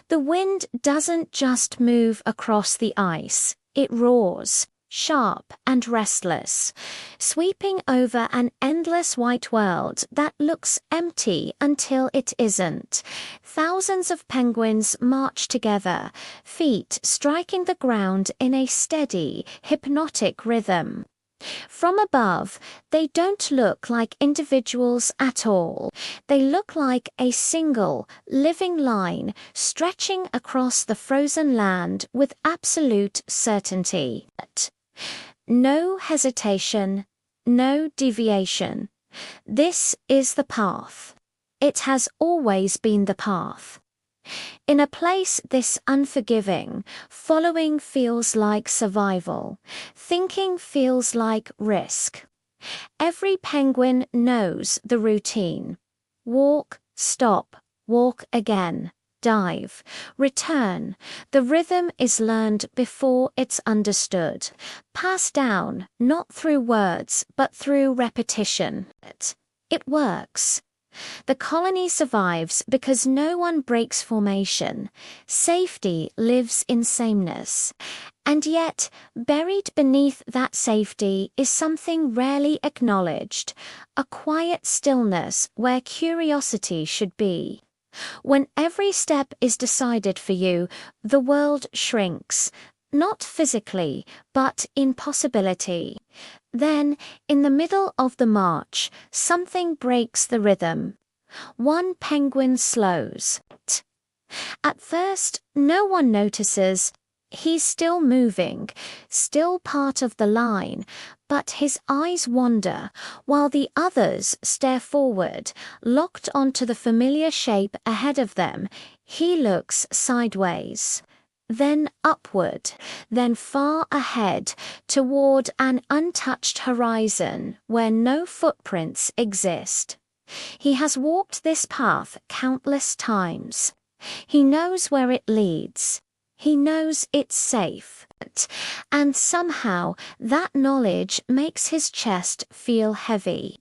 The wind doesn't just move across the ice, it roars, sharp and restless, sweeping over an endless white world that looks empty until it isn't. Thousands of penguins march together, feet striking the ground in a steady, hypnotic rhythm. From above, they don't look like individuals at all. They look like a single, living line stretching across the frozen land with absolute certainty. No hesitation, no deviation. This is the path. It has always been the path. In a place this unforgiving, following feels like survival. Thinking feels like risk. Every penguin knows the routine. Walk, stop, walk again, dive, return. The rhythm is learned before it's understood. Passed down, not through words, but through repetition. It works. The colony survives because no one breaks formation. Safety lives in sameness. And yet, buried beneath that safety is something rarely acknowledged, a quiet stillness where curiosity should be. When every step is decided for you, the world shrinks, not physically, but in possibility. Then, in the middle of the march, something breaks the rhythm. One penguin slows. At first, no one notices. He's still moving, still part of the line, but his eyes wander, while the others stare forward, locked onto the familiar shape ahead of them. He looks sideways. Then upward, then far ahead, toward an untouched horizon where no footprints exist. He has walked this path countless times. He knows where it leads. He knows it's safe. And somehow that knowledge makes his chest feel heavy.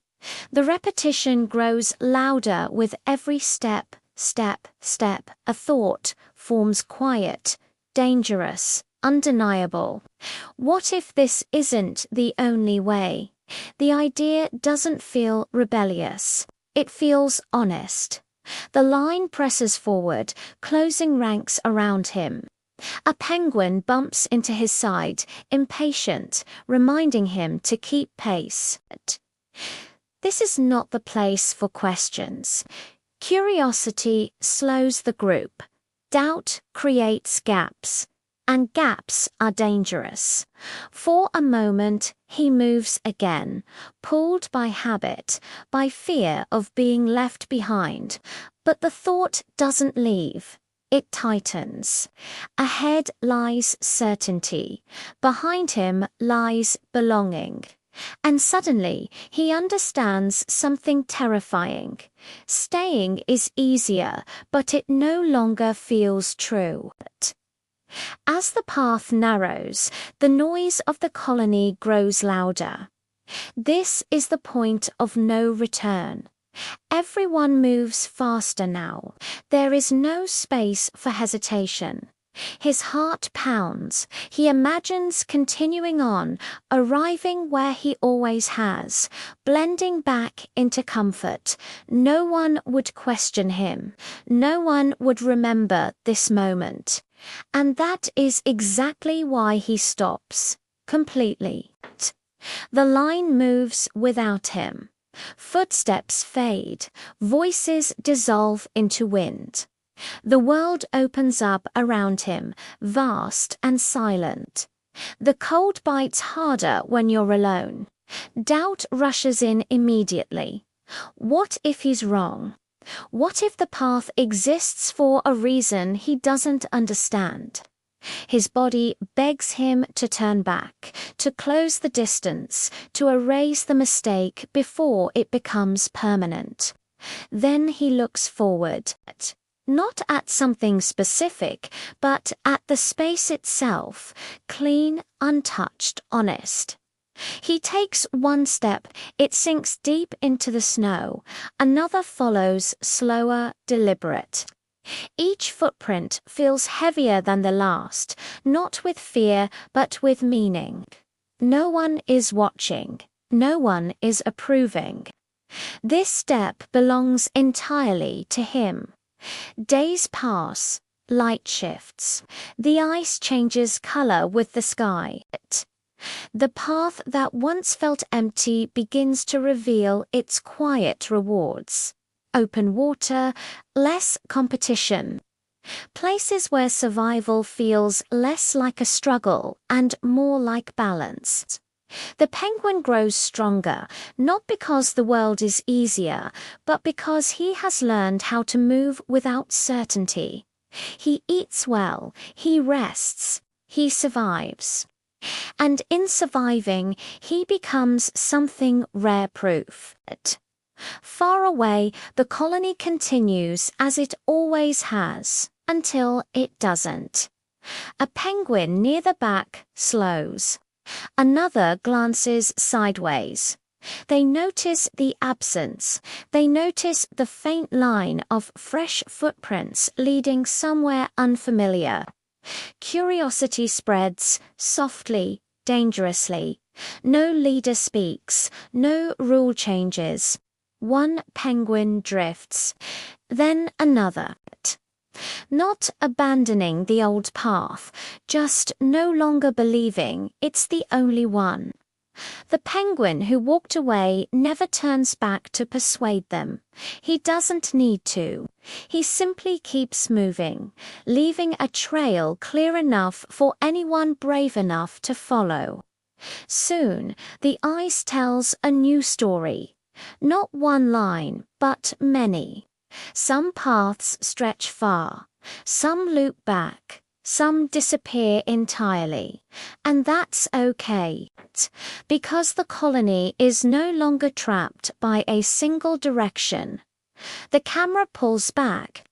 The repetition grows louder with every step, step, step. A thought forms quiet, dangerous, undeniable. What if this isn't the only way? The idea doesn't feel rebellious. It feels honest. The line presses forward, closing ranks around him. A penguin bumps into his side, impatient, reminding him to keep pace. This is not the place for questions. Curiosity slows the group. Doubt creates gaps, and gaps are dangerous. For a moment, he moves again, pulled by habit, by fear of being left behind. But the thought doesn't leave. It tightens. Ahead lies certainty. Behind him lies belonging. And suddenly, he understands something terrifying. Staying is easier, but it no longer feels true. As the path narrows, the noise of the colony grows louder. This is the point of no return. Everyone moves faster now. There is no space for hesitation. His heart pounds. He imagines continuing on, arriving where he always has, blending back into comfort. No one would question him. No one would remember this moment. And that is exactly why he stops, completely. The line moves without him. Footsteps fade, voices dissolve into wind. The world opens up around him, vast and silent. The cold bites harder when you're alone. Doubt rushes in immediately. What if he's wrong? What if the path exists for a reason he doesn't understand? His body begs him to turn back, to close the distance, to erase the mistake before it becomes permanent. Then he looks forward, not at something specific, but at the space itself, clean, untouched, honest. He takes one step, it sinks deep into the snow. Another follows, slower, deliberate. Each footprint feels heavier than the last, not with fear, but with meaning. No one is watching. No one is approving. This step belongs entirely to him. Days pass, light shifts. The ice changes color with the sky. The path that once felt empty begins to reveal its quiet rewards. Open water, less competition. Places where survival feels less like a struggle and more like balance. The penguin grows stronger, not because the world is easier, but because he has learned how to move without certainty. He eats well, he rests, he survives. And in surviving, he becomes something rare proof. Far away, the colony continues as it always has, until it doesn't. A penguin near the back slows. Another glances sideways. They notice the absence. They notice the faint line of fresh footprints leading somewhere unfamiliar. Curiosity spreads, softly, dangerously. No leader speaks, no rule changes. One penguin drifts, then another. Not abandoning the old path, just no longer believing it's the only one. The penguin who walked away never turns back to persuade them. He doesn't need to. He simply keeps moving, leaving a trail clear enough for anyone brave enough to follow. Soon, the ice tells a new story. Not one line, but many. Some paths stretch far, some loop back, some disappear entirely. And that's okay, because the colony is no longer trapped by a single direction. The camera pulls back.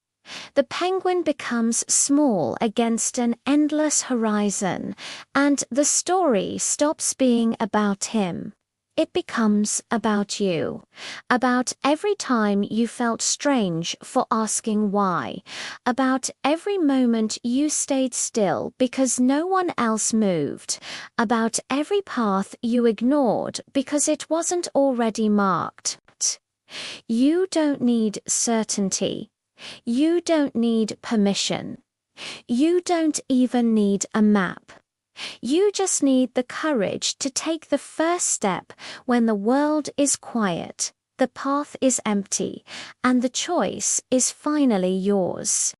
The penguin becomes small against an endless horizon, and the story stops being about him. It becomes about you, about every time you felt strange for asking why, about every moment you stayed still because no one else moved, about every path you ignored because it wasn't already marked. You don't need certainty. You don't need permission. You don't even need a map. You just need the courage to take the first step when the world is quiet, the path is empty, and the choice is finally yours.